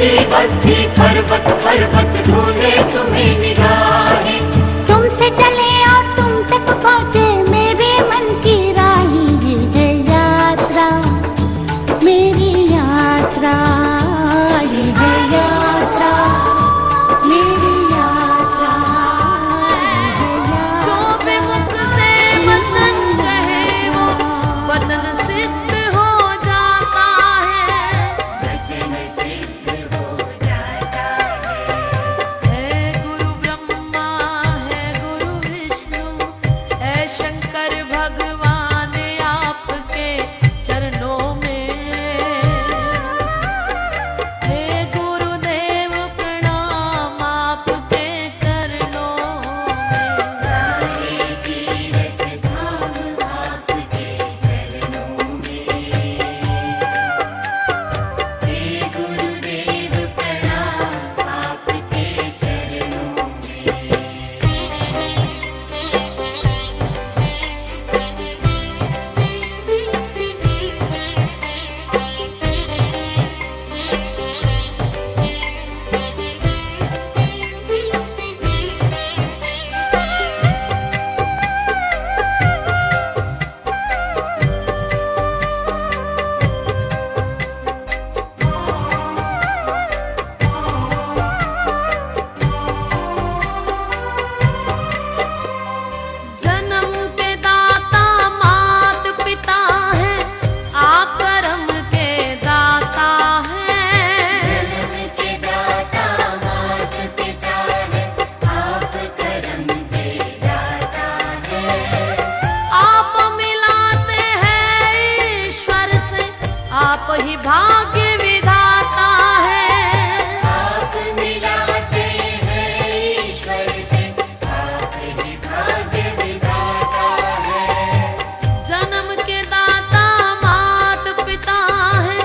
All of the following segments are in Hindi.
बस्ती पर्वत पर्वत ढूंढे तुम्हें निगाहें। तुमसे चले और तुम तक पहुँचे मेरे मन की राही। ये है यात्रा मेरी यात्रा, ये है यात्रा मेरी यात्रा, ये है यात्रा। जो भी मुख से वचन कहे वो वचन सिद्ध हो जाता है। वचन सिद्ध हो जाता है गुरु ब्रह्मा है गुरु विष्णु है शंकर भगवान आपके चरणों में। हे गुरुदेव प्रणाम आपके चरणों में। सारे तीर्थ धाम आपके चरणों में। हे गुरुदेव प्रणाम आपके चरणों में। जन्म के दाता मात पिता है आप कर्म के दाता हैं। जन्म के दाता मात पिता है आप कर्म के दाता है। आप मिलाते हैं ईश्वर से आप ही भाग्य विधाता है। आप मिलाते हैं ईश्वर से आप ही भाग्य विधाता है। जन्म के दाता मात पिता है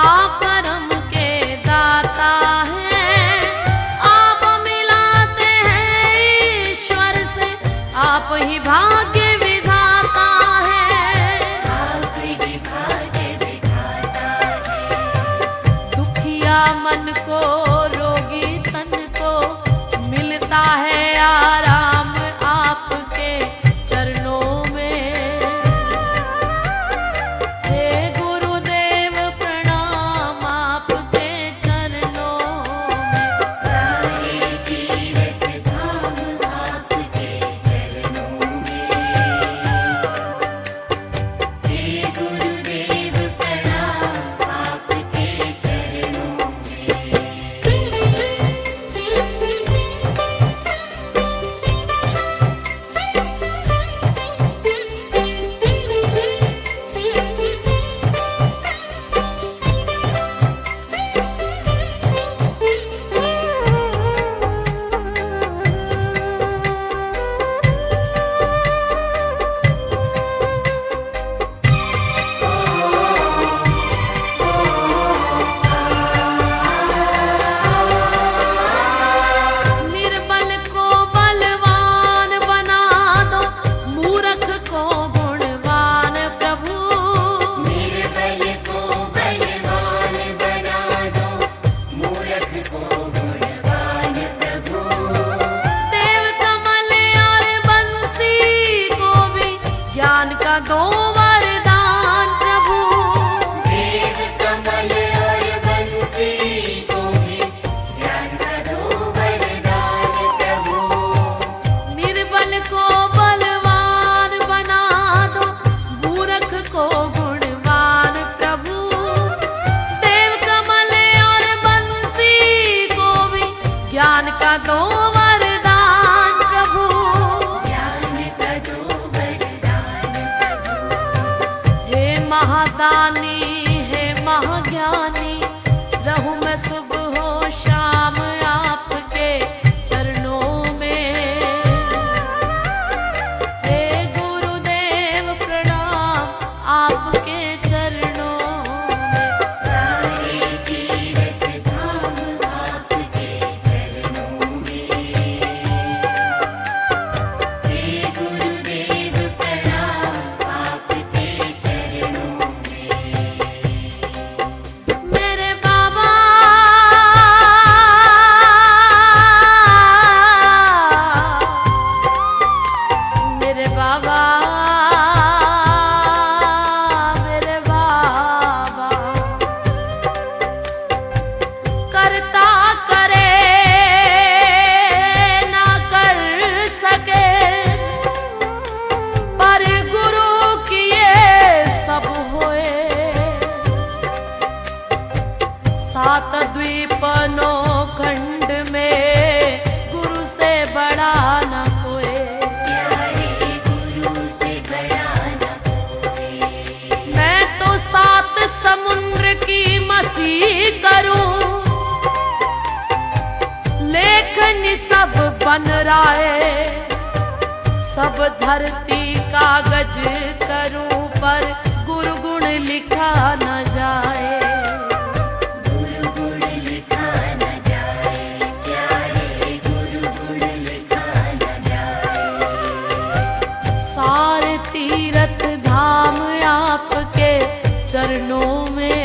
आप कर्म के दाता हैं। आप मिलाते हैं ईश्वर से आप ही भाग्य विधाता है। आप ही भाग्य विधाता है। दुखिया मन को रोगी तन को मिलता है आराम आपके चरणों में। हे गुरुदेव प्रणाम आपके चरणों में। सारे तीर्थ धाम आपके चरणों में। हे गुरुदेव प्रणाम आपके चरणों में। निर्बल को बलवान बना दो मूर्ख को गुणवान प्रभु। निर्बल को बलवान बना दो मूर्ख को गुणवान प्रभु। देव कमल और बंसी को भी ज्ञान का दो वरदान प्रभु। देव कमल और बंसी को भी ज्ञान का दो वरदान प्रभु। निर्बल को बलवान बना दो मूर्ख को गुणवान प्रभु। देव कमल और बंसी को भी ज्ञान का दो वरदान प्रभु। ज्ञान का दो वरदान प्रभु। हे महादानी हे महाज्ञानी रहूं मैं सुबह हो शाम आपके चरणों में। हे गुरुदेव प्रणाम आपके चरणों में। सारे तीर्थ धाम आपके चरणों में। द्वीपनो खंड में गुरु से बड़ा न कोई। प्यारे गुरु से बड़ा न कोई। मैं तो 7 समुद्र की मसीह करूं, लेखन सब बन राहे, सब धरती कागज करूं पर गुरु गुण लिखा न जाए। गुरु गुण लिखा न जाए, प्यारे गुरु गुण लिखा न जाए। सारे तीर्थ धाम आपके चरणों में,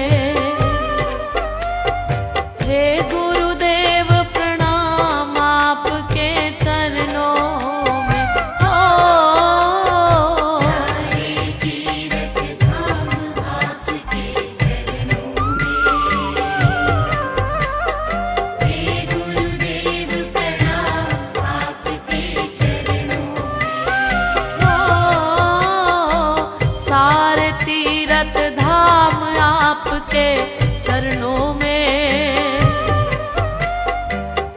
हे गुरुदेव प्रणाम आपके चरणों में। सारे तीर्थ धाम आपके चरणों में। हे गुरुदेव प्रणाम आपके चरणों में। सारे तीर्थ धाम आपके चरणों में,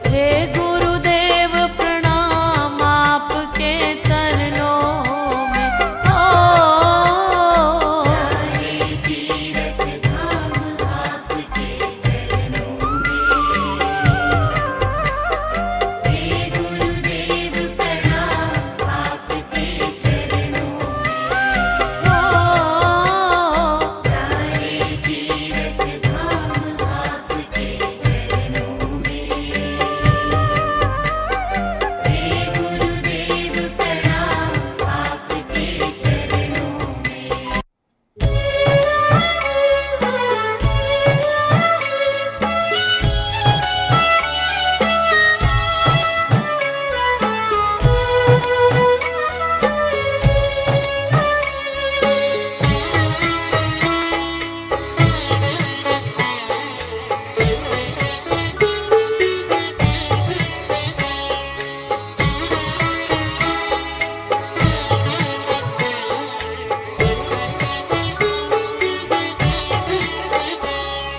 हे गुरुदेव प्रणाम आपके चरणों में। सारे तीर्थ धाम आपके चरणों में। हे गुरुदेव प्रणाम आपके चरणों में। सारे तीर्थ धाम आपके चरणों में। हे गुरुदेव प्रणाम आपके चरणों में।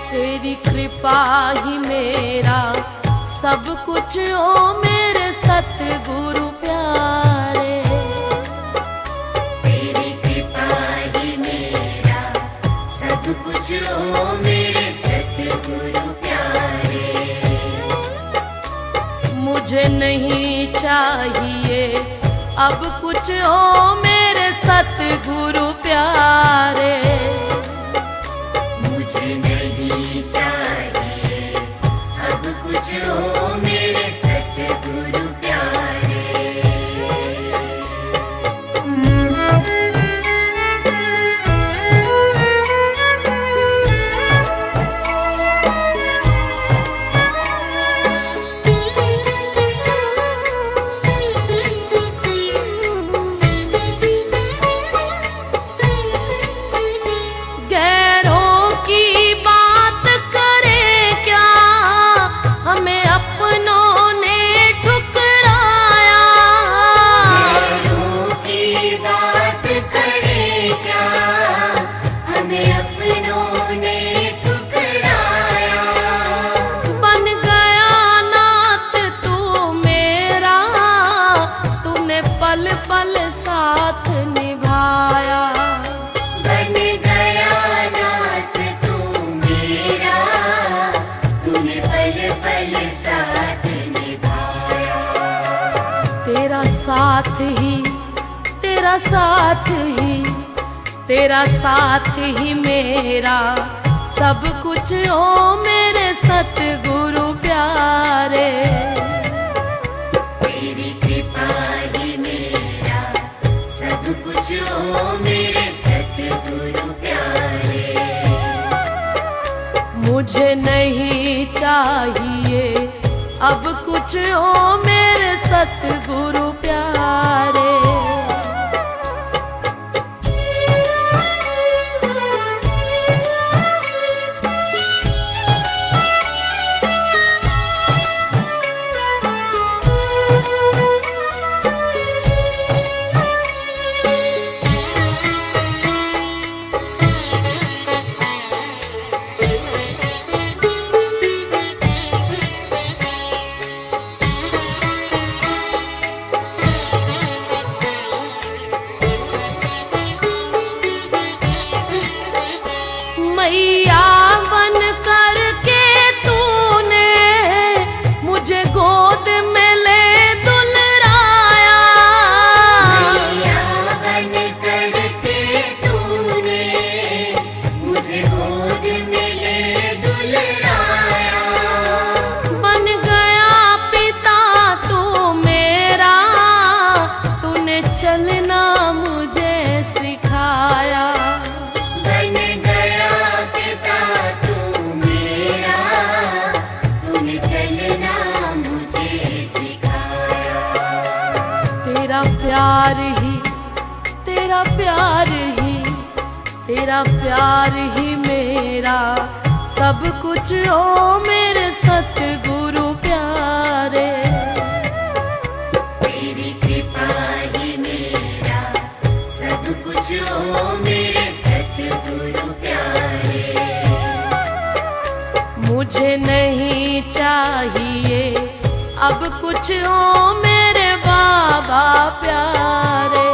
तेरी कृपा ही मेरा सब कुछ ओ मेरे सतगुरु प्यारे। तेरी कृपा ही मेरा सब कुछ हो मेरे सतगुरु प्यारे। मुझे नहीं चाहिए अब कुछ ओ मेरे सतगुरु प्यारे। मुझे नहीं चाहिए अब कुछ हो मेरे सतगुरु प्यारे। गैरों की बात करे क्या, हमें अपनों ने ठुकराया। गैरों की बात करे क्या, हमें अपनों ने ठुकराया। बन गया नाथ तू मेरा, तूने पल पल साथ निभाया। बन गया नाथ तू मेरा, तूने पल पल साथ निभाया। तेरा साथ ही, तेरा साथ ही, तेरा साथ ही मेरा सब कुछ ओ मेरे सतगुरु प्यारे। तेरी कृपा ही मेरा सब कुछ हो मेरे सतगुरु प्यारे। मुझे नहीं चाहिए अब कुछ ओ मेरे सतगुरु प्यारे। तेरा प्यार ही मेरा सब कुछ ओ मेरे सतगुरु प्यारे। तेरी कृपा ही मेरा सब कुछ ओ मेरे सतगुरु प्यारे। मुझे नहीं चाहिए अब कुछ ओ मेरे बाबा प्यारे।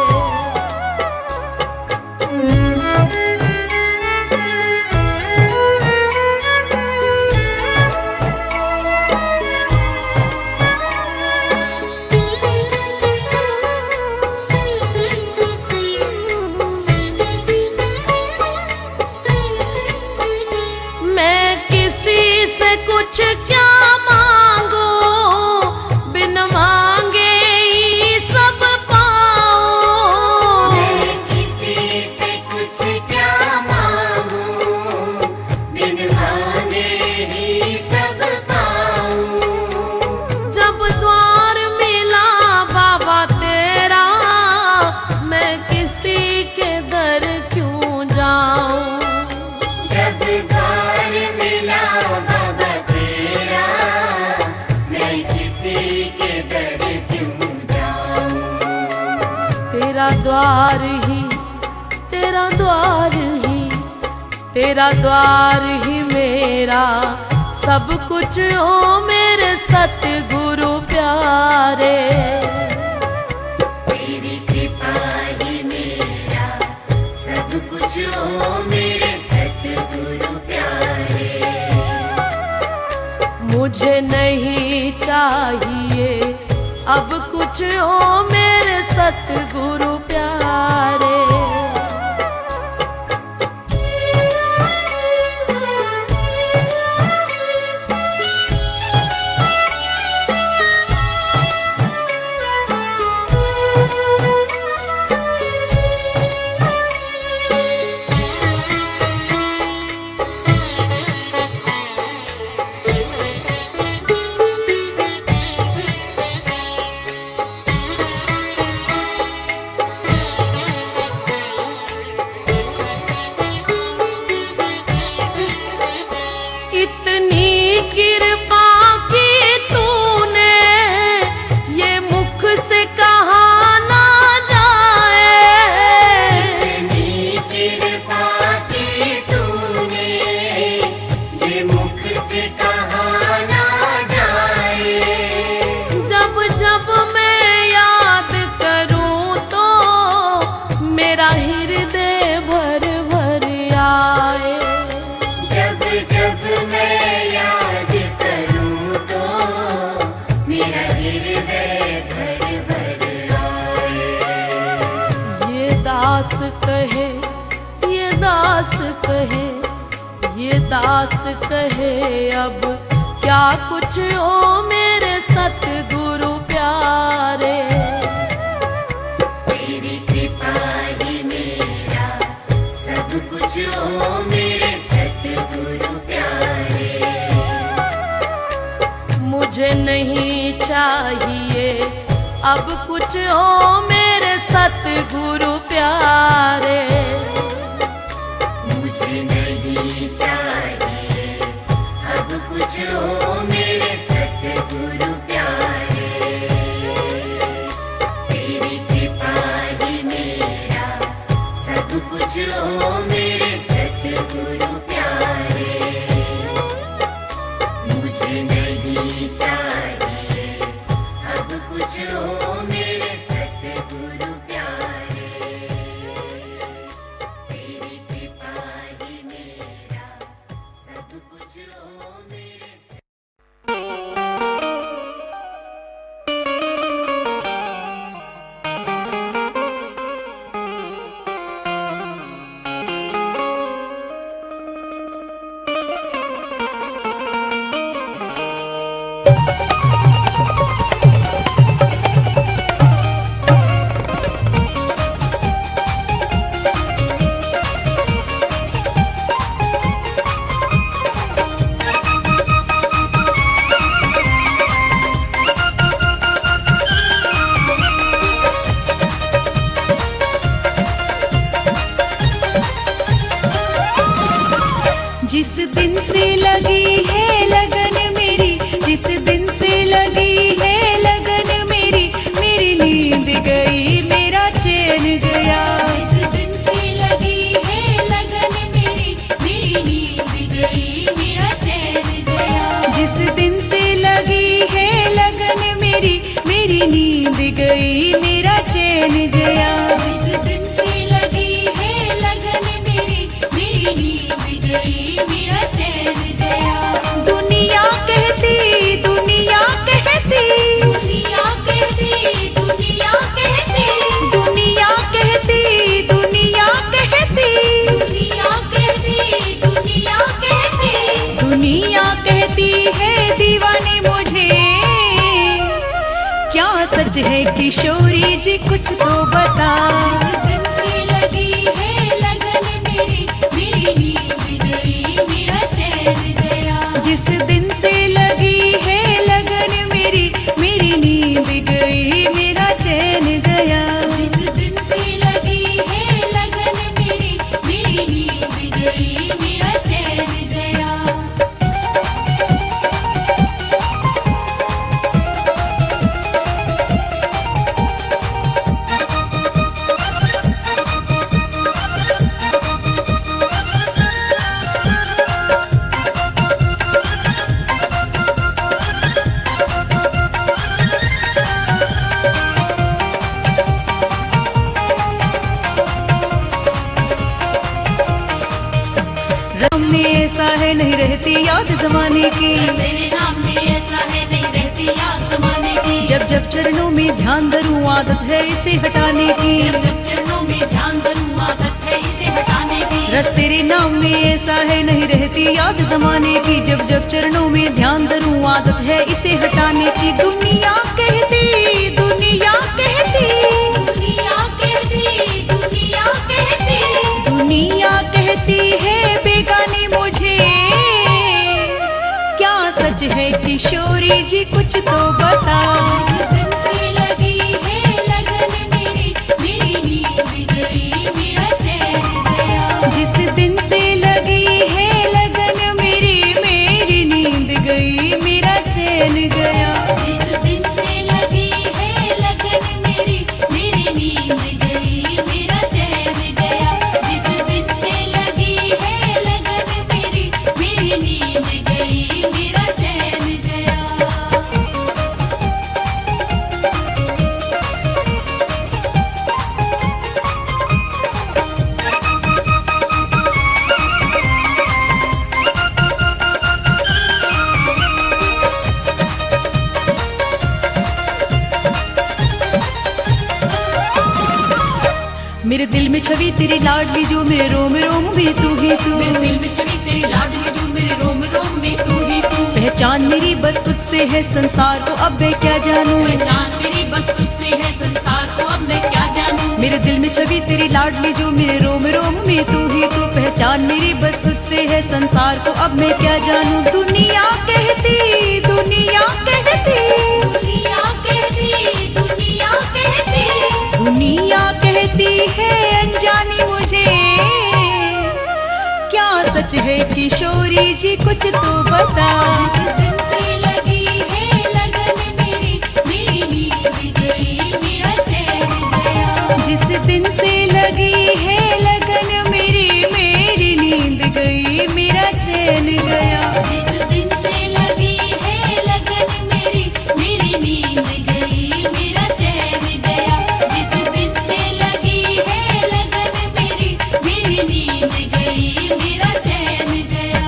कुछ क्या मांगो बिन मांगे ही सब पाओ। मैं किसी से कुछ क्या मांगू बिन मांगे ही सब पाऊं। जब द्वार मिला बाबा तेरा मैं किसी के दर क्यों जाऊं। जब द्वार मिला बाबा तेरा मैं किसी के दर क्यों जाऊं। तेरा द्वार ही मेरा सब कुछ ओ मेरे सतगुरु प्यारे। तेरी कृपा ही मेरा सब कुछ ओ मेरे सतगुरु प्यारे। मुझे नहीं चाहिए अब कुछ ओ मेरे सतगुरु प्यारे। इतनी कृपा की तूने ये मुख से कहा ना जाए। इतनी कृपा की तूने ये मुख से कहा ना जाए। जब जब मैं याद करूं तो मेरा हृदय भर भर आए। जब जब मैं याद करूं तो मेरा हृदय भर भर आए। ये दास कहे ये दास कहे ये दास कहे अब क्या कुछ ओ मेरे सतगुरु प्यारे। तेरी कृपा ही मेरा सब कुछ ओ मेरे सतगुरु प्यारे। मुझे नहीं चाहिए अब कुछ ओ मेरे सतगुरु प्यारे। मुझे नहीं चाहिए अब कुछ ओ मेरे सतगुरु प्यारे। तेरी कृपा ही मेरा सब कुछ ओ मेरे सतगुरु प्यारे। मुझे नहीं चाहिए अब कुछ ओ मेरे सतगुरु प्यारे। तेरी कृपा ही मेरा सब कुछ ओ मेरे दिन से लगी है लगन मेरी, जिस दिन से लगी है लगन मेरी, मेरी नींद गई मेरा चैन गया। जिस दिन से लगी है लगन मेरी, मेरी नींद गई मेरा चैन गया। जिस दिन से लगी है लगन मेरी, मेरी नींद गई मेरा चैन गया। जिस दिन से लगी है लगन मेरी, मेरी नींद गई मेरा चैन गया। दुनिया कहती, दुनिया कहती, दुनिया कहती, दुनिया कहती, दुनिया कहती, दुनिया कहती, दुनिया कहती, दुनिया कहती, दुनिया कहती है दीवानी मुझे। क्या सच है किशोरी जी, कुछ तो बता। जिस दिन से लगी है लगन मेरी, मेरी नींद गई मेरा चैन गया। जिस दिन से लगी है लगन मेरी, मेरी नींद गई मेरा चैन गया। जिस दिन से लगी है लगन मेरी, मेरी नींद गई मेरा चैन गया। रम में ऐसा है नहीं रहती याद जमाने की, तेरे नाम में ऐसा है नहीं रहती याद जमाने की। जब जब चरणों में ध्यान धरूं आदत है इसे हटाने की। जब जब चरणों में ध्यान धरूं आदत है इसे हटाने की। रस तेरे नाम में ऐसा है नहीं रहती याद जमाने की। जब जब चरणों में ध्यान धरूं आदत है इसे हटाने की। दुनिया कहती, दुनिया कहती, दुनिया कहती, दुनिया कहती, दुनिया कहती है बेगानी मुझे। क्या सच है किशोरी जी, कुछ तो बता। जिस दिन से लगी है लगन मेरी, मेरी नींद गई मेरा चैन गया। जिस दिन से लगी है लगन मेरी, मेरी नींद गई मेरा चैन गया। जिस दिन से लगी है लगन मेरी, मेरी नींद गई मेरा चैन गया। जिस दिन से लगी है लगन मेरी, मेरी नींद गई मेरा चैन गया। मेरे दिल में छवि तेरी लाडली जो मेरे रोम रोम में तू ही तू। मेरे दिल में छवि तेरी लाडली जो मेरे रोम रोम में तू ही तू। पहचान मेरी बस तुझसे है संसार को अब मैं क्या जानूं। पहचान मेरी बस तुझसे है संसार को अब मैं क्या जानूं। मेरे दिल में छवि तेरी लाडली जो मेरे रोम रोम में तू ही तू। पहचान मेरी बस तुझसे है संसार को अब मैं क्या जानूं। दुनिया कहती, दुनिया कहती, दुनिया कहती, दुनिया कहती, दुनिया कहती है अनजानी मुझे। क्या सच है किशोरी जी, कुछ तो बता। जिस दिन से लगी है लगन मेरी, मेरी नींद गई मेरा चैन गया। जिस दिन से लगी है लगन मेरी, मेरी नींद गई मेरा चैन गया। जिस दिन से लगी है लगन मेरी, मेरी नींद गई मेरा चैन गया। जिस दिन से लगी है लगन मेरी, मेरी नींद गई मेरा चैन गया।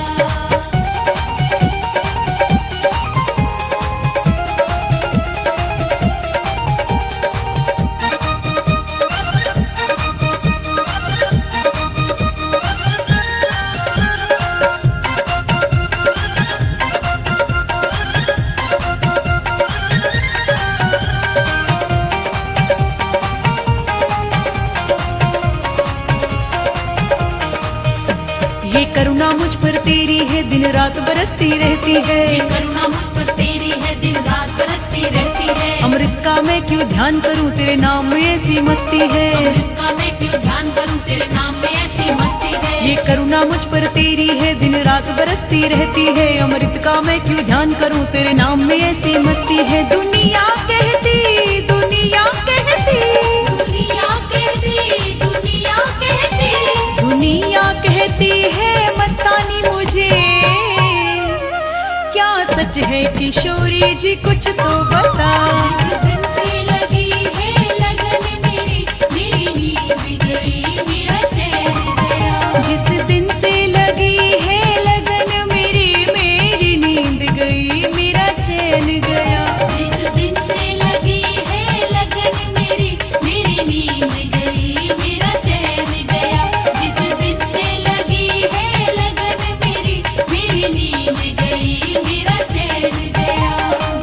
ये करुणा मुझ पर तेरी है दिन रात बरसती रहती है। ये करुणा मुझ पर तेरी है दिन रात बरसती रहती है। अमृत का मैं क्यों ध्यान करूं, तेरे नाम में ऐसी मस्ती है। अमृत का मैं क्यों ध्यान करूं, तेरे नाम में ऐसी मस्ती है। ये करुणा मुझ पर तेरी है, दिन रात बरसती रहती है। अमृत का मैं क्यों ध्यान करूं, तेरे नाम में ऐसी मस्ती है। दुनिया कहती, दुनिया कहती, दुनिया कहती, दुनिया कहती, दुनिया कहती है मस्तानी मुझे। क्या सच है किशोरी जी, कुछ तो बता। जिस दिन से लगी है लगन मेरी, मेरी नींद गई, मेरा चैन गया। जिस दिन से लगी है लगन मेरी, मेरी नींद गई, मेरा चैन गया। जिस दिन से लगी है लगन मेरी, मेरी नींद गई, मेरा चैन गया। जिस दिन से लगी है लगन मेरी, मेरी नींद गई, मेरा चैन गया।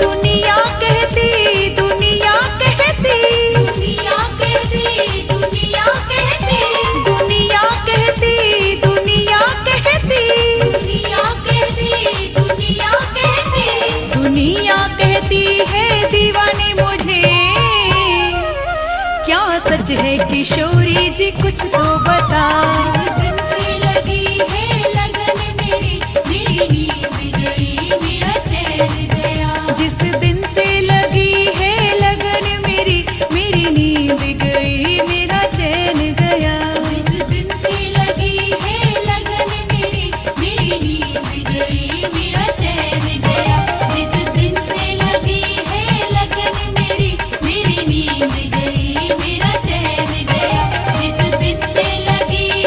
दुनिया कहती, दुनिया कहती, दुनिया कहती, दुनिया कहती, दुनिया कहती, दुनिया कहती, दुनिया कहती, दुनिया कहती, दुनिया कहती है दीवाने मुझे। क्या सच है किशोरी जी, कुछ तो बता। जिस दिन से लगी है लगन मेरी, मेरी नींद गई, मेरा चैन गया। जिस दिन से लगी है लगन मेरी, मेरी नींद गई, मेरा चैन गया। जिस दिन से लगी है लगन मेरी, मेरी नींद गई, मेरा चैन गया। जिस दिन से लगी है लगन मेरी, मेरी नींद गई, मेरा चैन गया। जिस दिन से लगी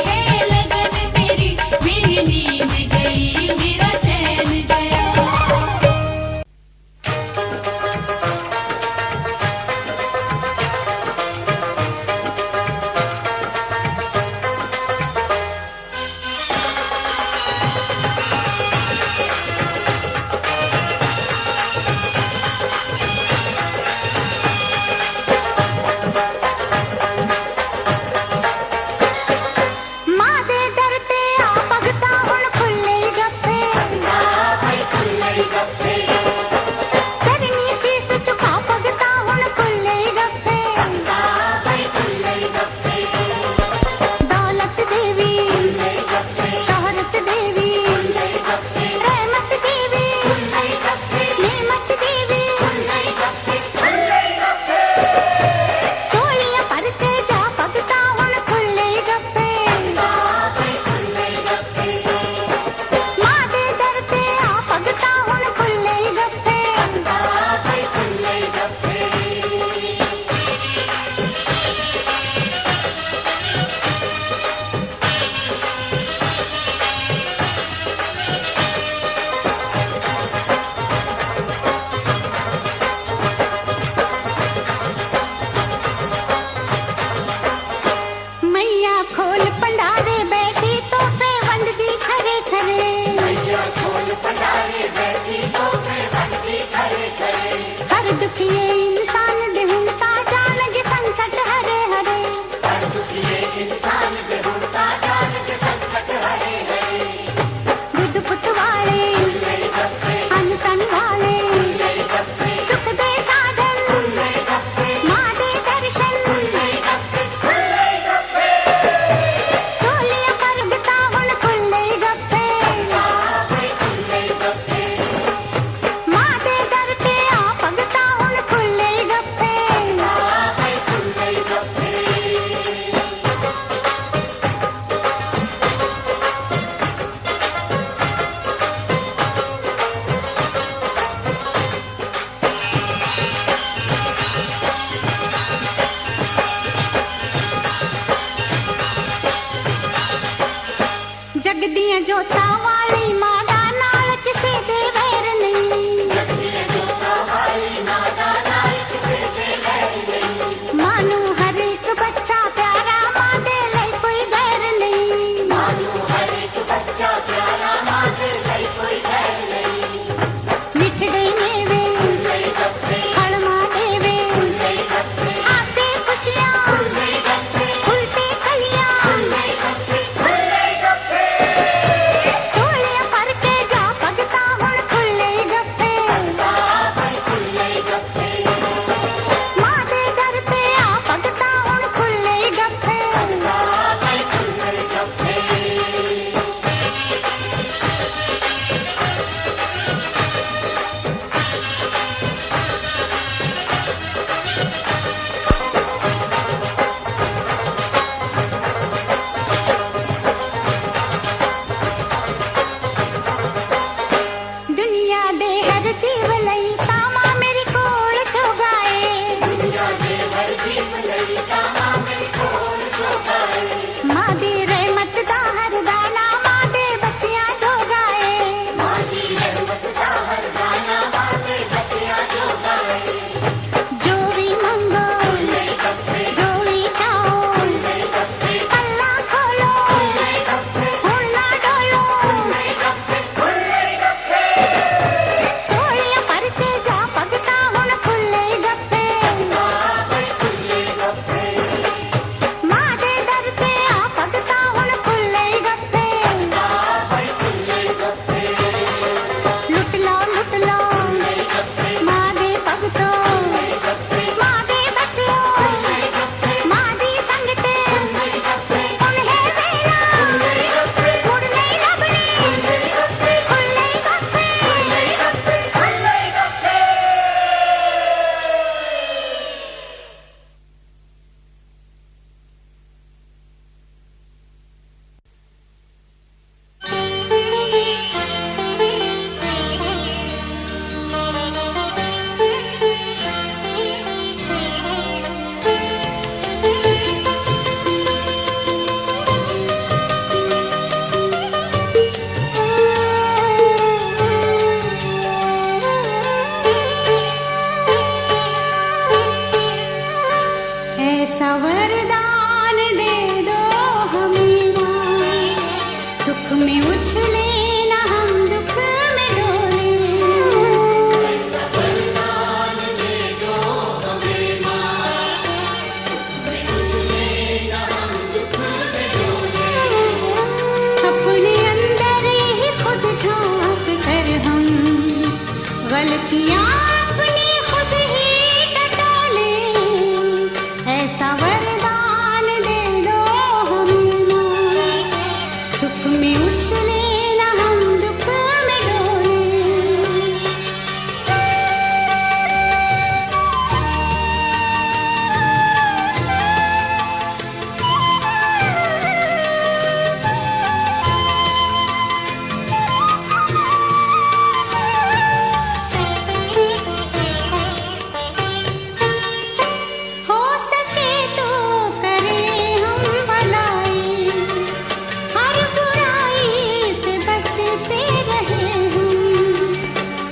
गलतियाँ अपनी खुद ही टटोले, ऐसा वरदान दे दो हमें माँ। सुख में उछले न हम दुख में डोले। हो सके तो करें हम भलाई, हर बुराई से बचते रहे हम।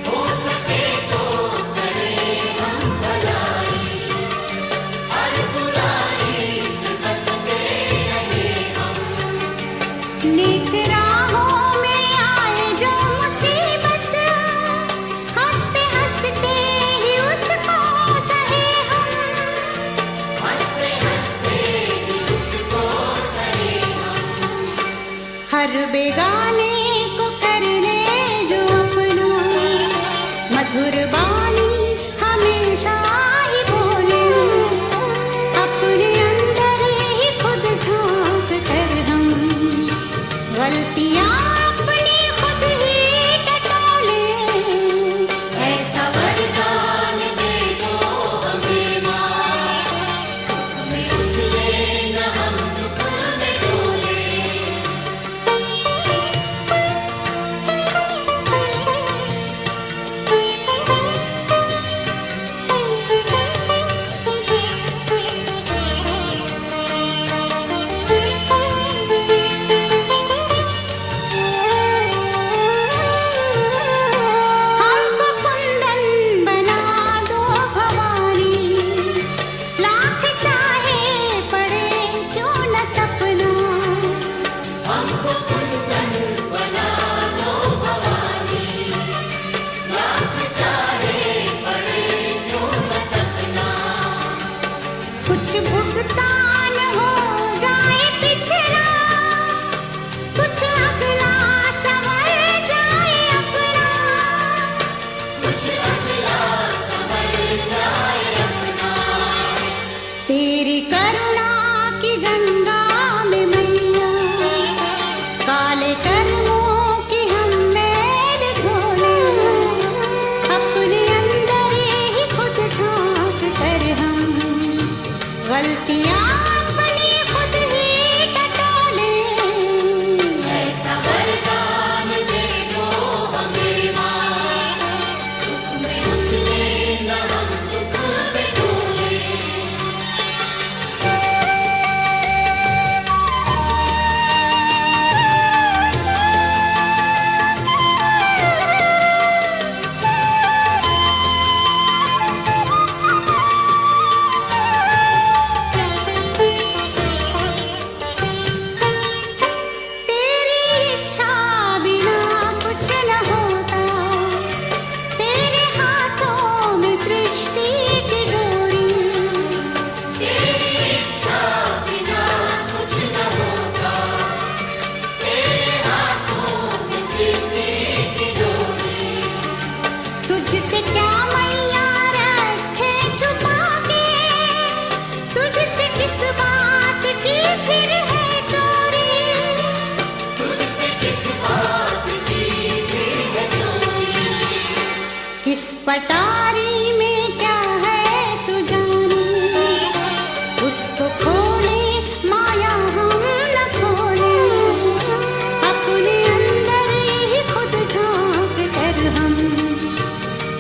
हो सके तो करें हम भलाई, हर बुराई से बचते रहे हम। नेक राहों में आए जो मुसीबत, हंसते हंसते ही उसको सहे हम। हंसते हंसते ही उसको सहे हम। हर बेगाने को कर ले जो अपना, मधुर बानी हमेशा ही बोले। अपने अंदर ही खुद झांक कर हम, गलतियाँ अपनी खुद ही टटोले। ऐसा वरदान दे दो हमें माँ। सुख में उछले न हम दुख में डोले। हमको कुंदन बना दो भवानी, लाख चाहे पड़े क्यों न तपना। हमको कुंदन बना दो भवानी, लाख चाहे पड़े क्यों न तपना। कुछ भुगतान हो जाए पिछला, कुछ अगला संवर जाए अपना। कुछ अगला संवर जाए अपना। तेरी करुणा की गंगा में मैया, काले कर्मों की हम मैल धोले। अपने अंदर ही खुद झांक कर हम, गलतियाँ अपनी खुद ही टटोले। ऐसा वरदान दे दो हमें माँ। सुख में उछले न हम दुख में डोले। तेरी इच्छा बिना कुछ न होता, तेरे हाथों में सृष्टि की डोरी। तेरी इच्छा बिना कुछ न होता, तेरे हाथों में सृष्टि की डोरी। तुझसे क्या मैया रखे छुपा के, तुझसे किस बात की फिर है चोरी। तुझसे किस बात की फिर है चोरी। किस पटारी में क्या है तू जाने, उसको खोले माया हम न खोले। अपने अंदर ही खुद झांक कर हम,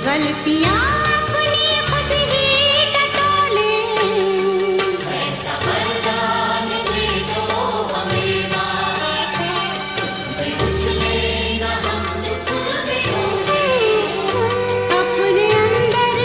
गलतियाँ अपनी खुद ही टटोले। ऐसा वरदान दे दो हमें माँ। सुख में उछले न हम दुख में डोले। अपने अंदर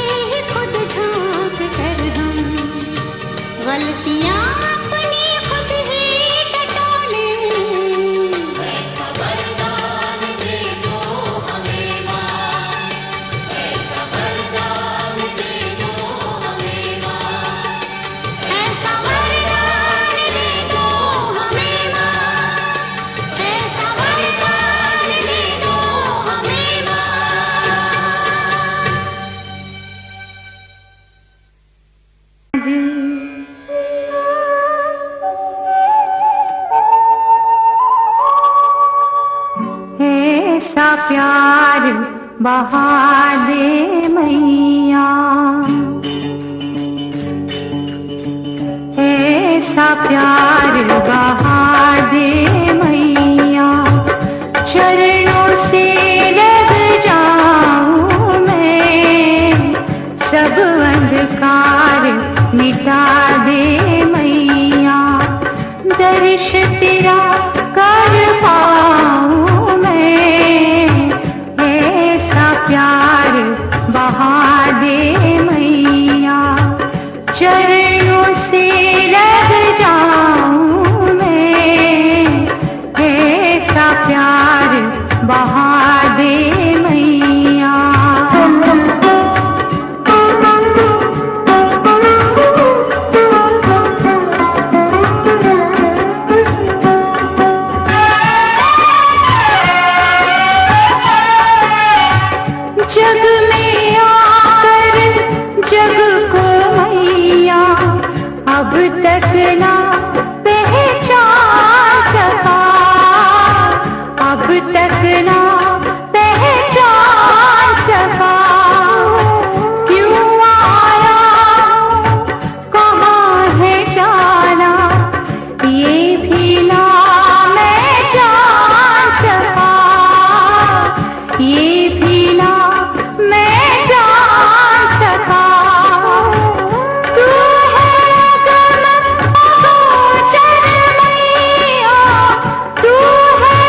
ऐसा प्यार बहा दे मैया, ऐसा प्यार बहा दे मैया, चरणों से लग जाऊं मैं, सब अंधकार मिटा दे मैया, दर्श तेरा कर पाऊं मैं, ऐसा प्यार बहा दे मैया, चरणों से लग जाऊं मैं, ऐसा प्यार बहा दे मैया। जग में आकर जग को मैया अब तक ना पहचान सका, अब तक ना पहचान सका, क्यों आया कहाँ है जाना, ये भी ना मैं जान सका, ये भी ना मैं जान सका, तू है गगन अगोचर मैया, तू है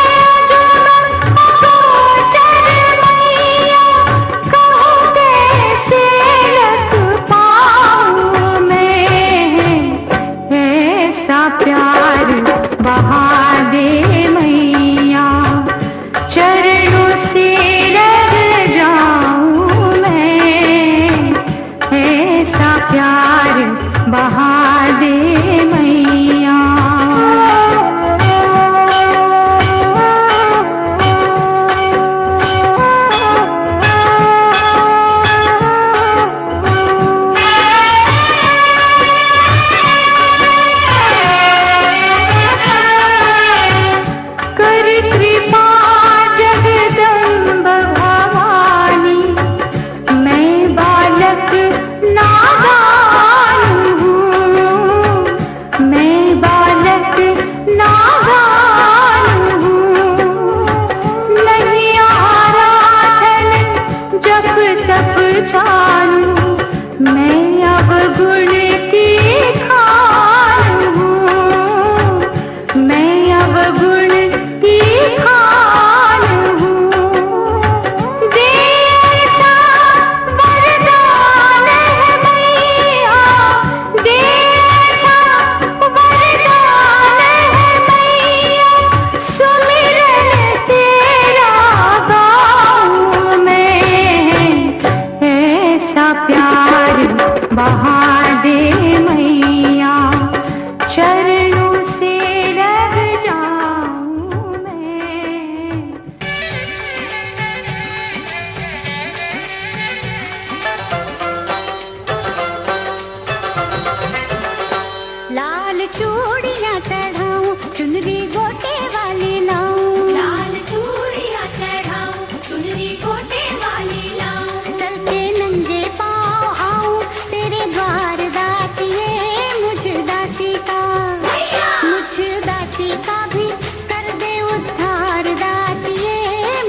गगन अगोचर मैया, कहूँ कैसे लग पाऊँ मैं, ऐसा प्यार बहा दे मैया, चरणों से लग जाऊं मैं, ऐसा प्यार बहा दे मैया। कर कृपा जगदम्ब भवानी, मैं बालक नादान हूँ, मैं बालक नादान हूँ, नहीं आराधन जप तप जानूं, मैं अब गुण की खान हूँ, मैं अब गुण की खान हूँ, दे ऐसा वरदान है मैया, दे ऐसा वरदान है मैया, सुमिरन तेरा गाऊं मैं, ऐसा प्यार बहा दे मैया, चरणों से लग जाऊं मैं। लाल चूड़ियां चढ़ाऊं, चुनरी गोटे वाली लाऊं, लाल चूड़ियां चढ़ाऊं, चुनरी गोटे वाली लाऊं, चल के नंगे पाँव आऊं तेरे द्वार दातिए, मुझ दासी का, मुझ दासी का भी कर दे उद्धार दातिए,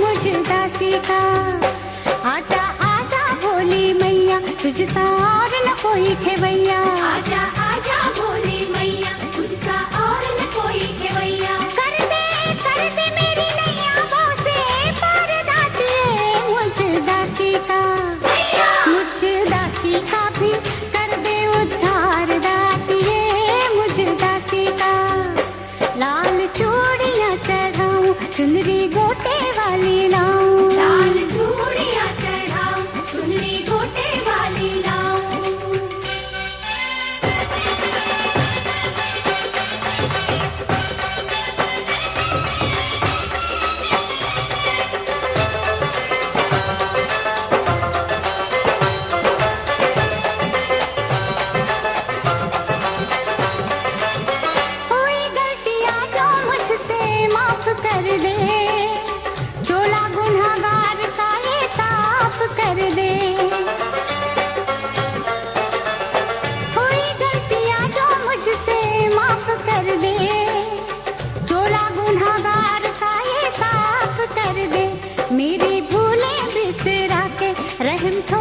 मुझ दासी का। आजा आजा भोली मैया, तुझसा और न कोई खेवैया, आजा आजा भोली मैया, तुझसा और न कोई खेवैया, कर दे मेरी नैया वो से पार दातिए, मुझ दासी का, मुझ दासी का भी कर दे उद्धार दातिए, मुझ दासी का। लाल चूड़ियां चढ़ाऊं, चुनरी गोटे वाली लाऊं, लाल चूड़ियां चढ़ाऊं, चुनरी गोटे वाली लाऊं,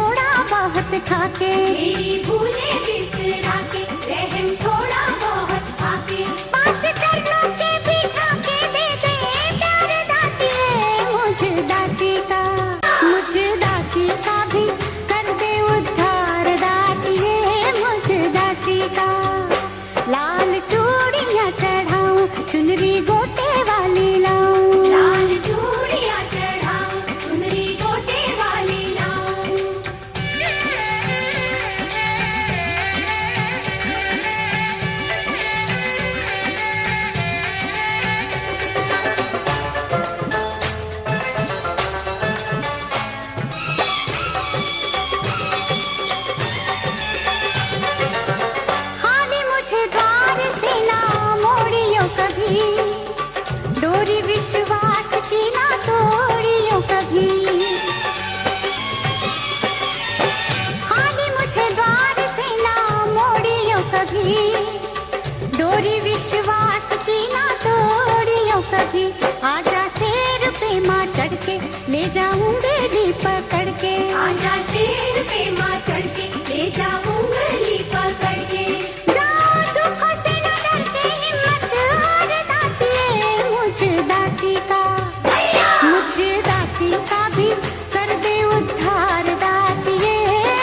थोड़ा बहुत खाके, मेरी भूले बिसरा के, रहम थोड़ा बहुत खाके, पास कर लो के भी खाके दे दे प्यार दातिए मुझ दासी का, मुझ दासी का भी कर दे उद्धार दातिए मुझ दासी का। लाल चूड़ियां चढ़ाऊं चुनरी गोटे वाली लाऊं, लाल चूड़ियां चढ़ाऊं चुनरी गोटे वाली लाऊं। खाली मुझे द्वार से ना मोड़ियो कभी, डोरी विश्वास की ना तोड़ियो कभी। खाली मुझे द्वार से ना मोड़ियो कभी, डोरी विश्वास की ना तोड़ियो कभी। आजा शेर पे माँ चढ़ के ले जाऊं बेड़ी पकड़ के, आजा शेर पे माँ चढ़ के ले जाऊं उंगली पकड़ के, जाओ दुखों से न डर के हिम्मत और दातिए मुझ दासी का, मुझ दासी का भी कर दे उद्धार दातिए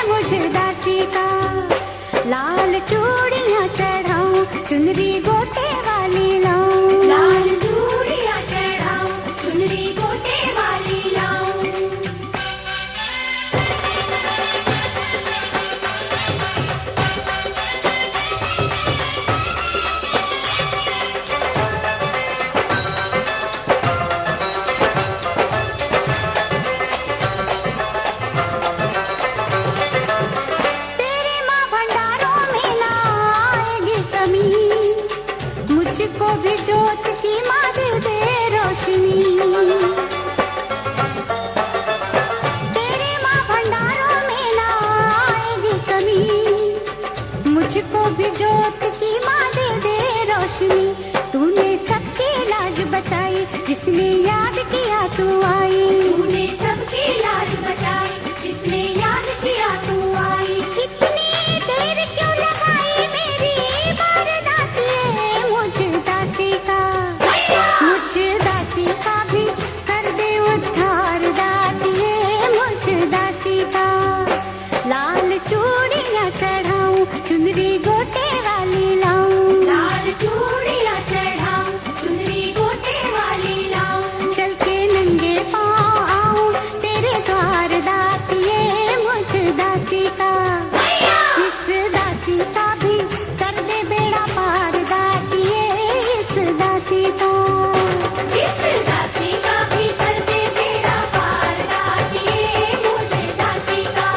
मुझ दासी का। लाल चूड़ियां चढ़ाऊं चुनरी गोटे वाली लाऊं, लाल चूड़ियां चढ़ाऊं चुनरी गोटे वाली लाऊं। तेरे माँ भंडारों में ना आएगी कमी, मुझको भी जोत की माँ दे दे रोशनी। तेरे माँ भंडारों में ना आएगी कमी, मुझको भी जोत की माँ दे दे रोशनी। तूने सबकी लाज बचाई जिसने याद किया तू आई, तूने सबकी लाज बचाई जिसने याद किया तू आई। इतनी देर क्यों लगाई मेरी बार दातिए मुझ दासी का, मुझ दासी का भी कर दे उद्धार दातिए मुझ दासी का। लाल चूड़ियां चढ़ाऊं चुनरी गोटे वाली लाऊं, लाल चूड़ियां चढ़ाऊं चुनरी गोटे वाली लाऊं। चल के नंगे पाँव आऊं तेरे द्वार दातिए मुझ दासी का। इस दासी का भी कर दे बेड़ा पार दातिए इस दासी का। इस दासी का भी कर दे बेड़ा पार दातिए मुझ दासी का।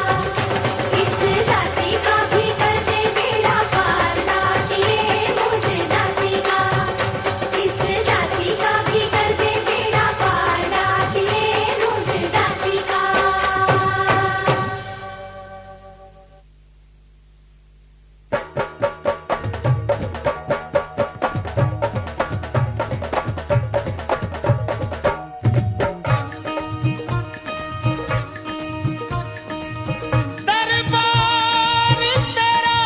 इस दासी का भी कर दे बेड़ा पार दातिए मुझ दासी का। इस दासी का भी कर दे बेड़ा पार दातिए मुझ दासी का। दरबार तेरा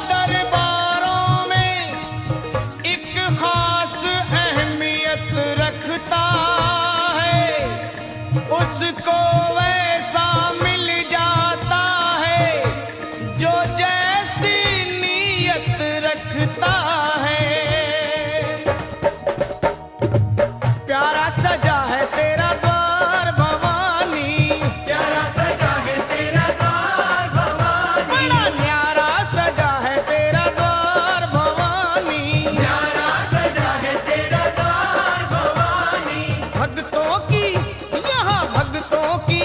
दरबारों में एक खास अहमियत रखता है, उसको वैसा मिल जाता है जो जैसी नीयत रखता है। प्यारा सजा है तेरा द्वार भवानी, प्यारा सजा है तेरा द्वार भवानी, बड़ा न्यारा सजा है तेरा द्वार भवानी, न्यारा सजा है तेरा द्वार भवानी। भक्तों की यहाँ भक्तों की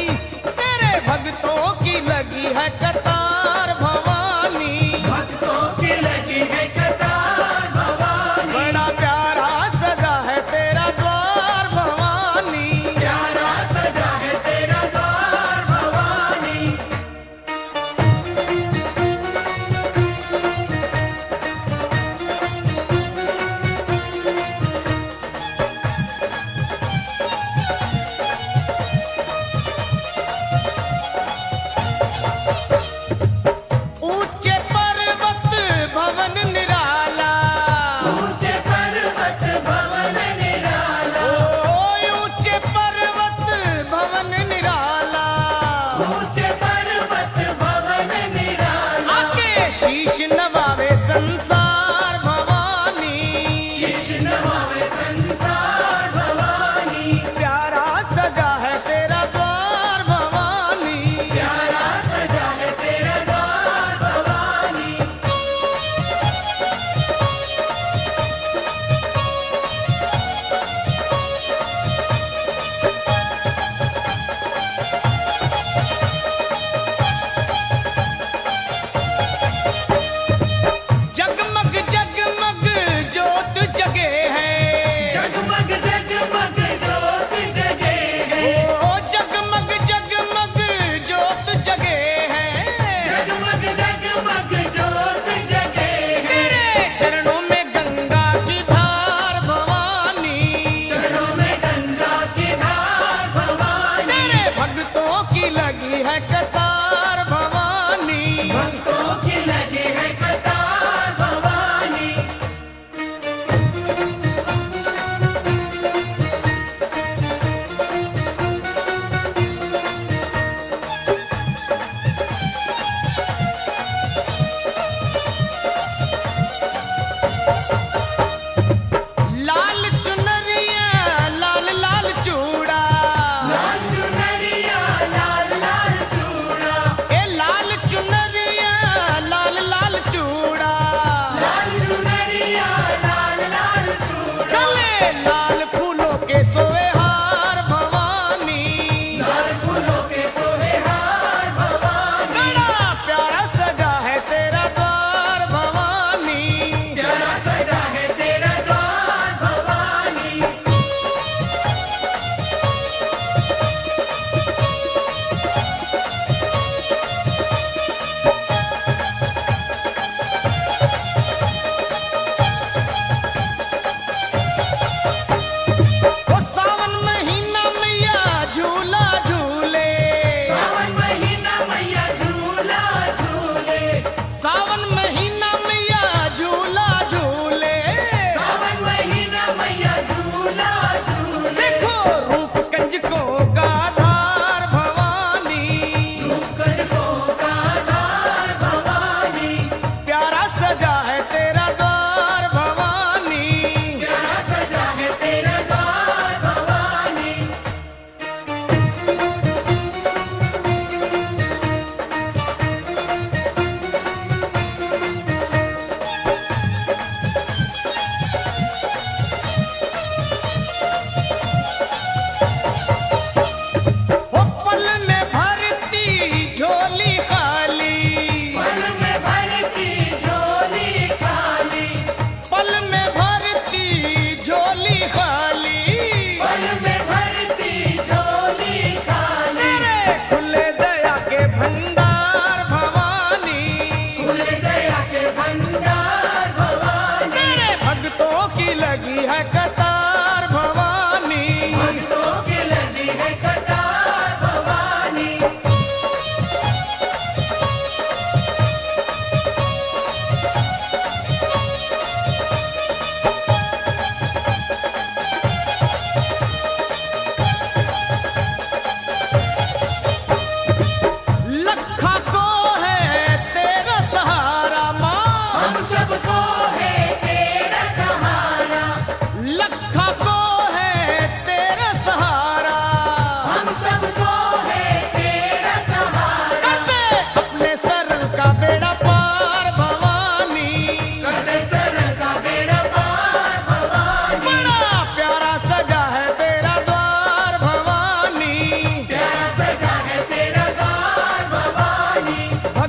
तेरे भक्तों की लगी है कतार भवानी, भक्तों की लगी है कतार भवानी। बड़ा प्यारा सजा है तेरा द्वार भवानी, प्यारा सजा है तेरा द्वार भवानी।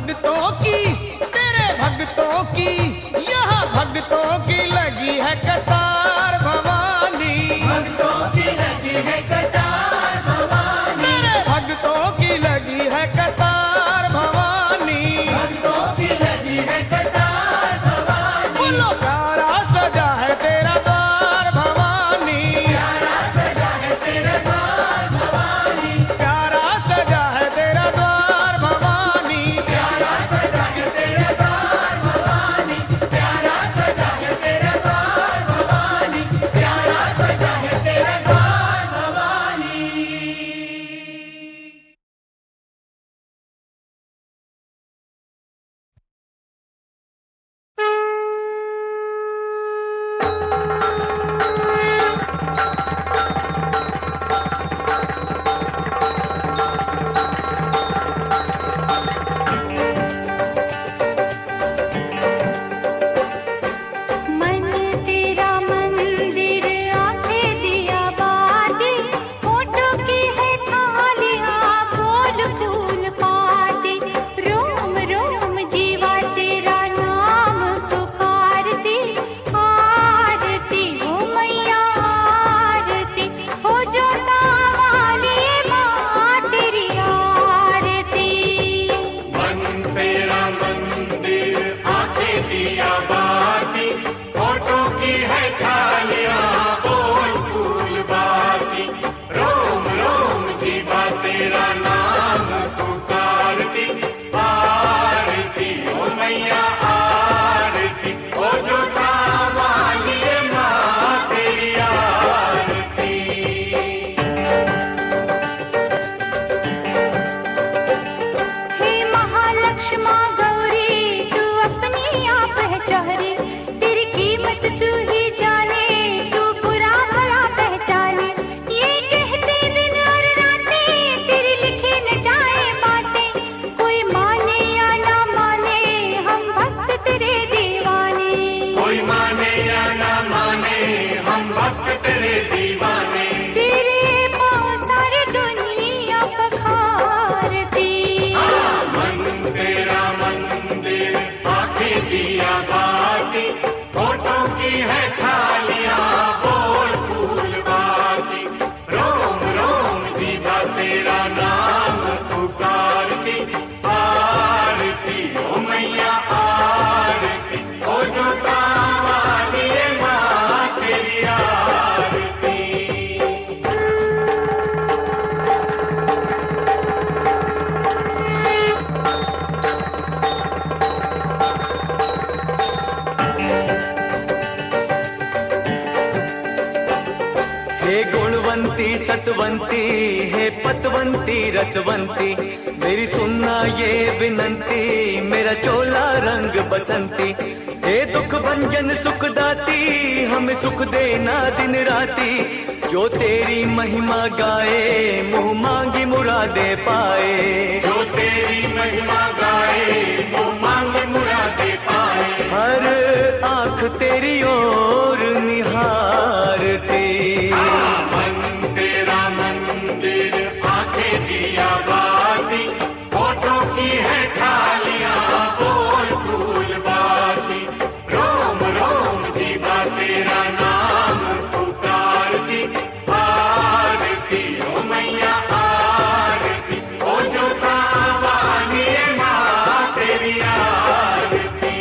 भक्तों की, तेरे भक्तों की, यहाँ भक्तों की लगी है कतार भवानी। भक्तों की लगी है कतार भवानी, तेरे भक्तों की लगी है कतार भवानी। भक्तों की लगी है कतार भवानी। बोलो प्यारा सजा है तेरा द्वार भवानी। प्यारा सजा है तेरा द्वार भवानी, प्यारा सजा है तेरा द्वार भवानी। प्यारा सजा है तेरा द्वार भवानी, प्यारा सजा है तेरा द्वार भवानी, प्यारा सजा है तेरा द्वार भवानी। मन तेरा मंदिर आंखें दिया बाती, होठों की है थालियां बोल फूल पाती। रोम रोम जीवा तेरा नाम पुकारती, आरती हो मैया आरती, हो जोता वाली माँ तेरी आरती। मन तेरा मंदिर आंखें दिया बाती, होठों की है थालियां बोल फूल बाती। रोम रोम जीवा तेरा नाम पुकारती, आरती ओ मैया आरती, ओ जोता वाली माँ तेरी आरती। हे महालक्ष्मा गौरी तू अपनी आप है चौहरी, तेरी कीमत तू ही जाने, तू बुरा भला पहचाने। ये कहते दिन और रातें तेरी लिखी न जाए बातें, कोई माने या ना माने हम भक्त तेरे दीवाने। कोई माने या ना माने हम भक्त तेरे दीवाने। तेरे पाँव सारी दुनिया पखारती। मन तेरा मंदिर आंखें दिया बाती, होठों की है थालियां बोल फूल बाती। रोम रोम जीवा तेरा नाम पुकारती, आरती ओ मैया आरती, ओ जोता वाली माँ तेरी आरती। हे गुणवंती सतवंती, हे पतवंती रसवंती, मेरी सुनना ये विनंती, मेरा चोला रंग बसंती। हे दुख भंजन सुख दाती, हमें सुख देना दिन राती। जो तेरी महिमा गाए, मुँह मांगी मुरादे पाए। जो तेरी महिमा गाए, वो मांगे मुरादे पाए। हर आँख तेरी ओर निहारती। मन तेरा मंदिर आंखें दिया बाती, होठों की है थालियां बोल फूल बाती। रोम रोम जीवा तेरा नाम पुकारती, आरती ओ मैया आरती, ओ जोता वाली माँ तेरी आरती।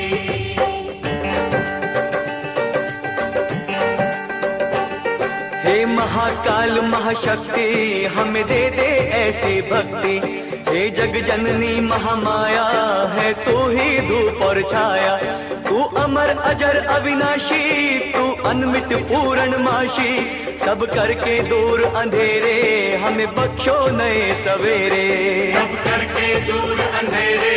हे महाकाल महाशक्ति, हमें दे दे ऐसी भक्ति। हे जग जननी महामाया, है तू ही धूप और छाया। तू अमर अजर अविनाशी, तू अनमित पूर्णमाशी। सब करके दूर अंधेरे, हमें बख्शो नए सवेरे। सब करके दूर अंधेरे,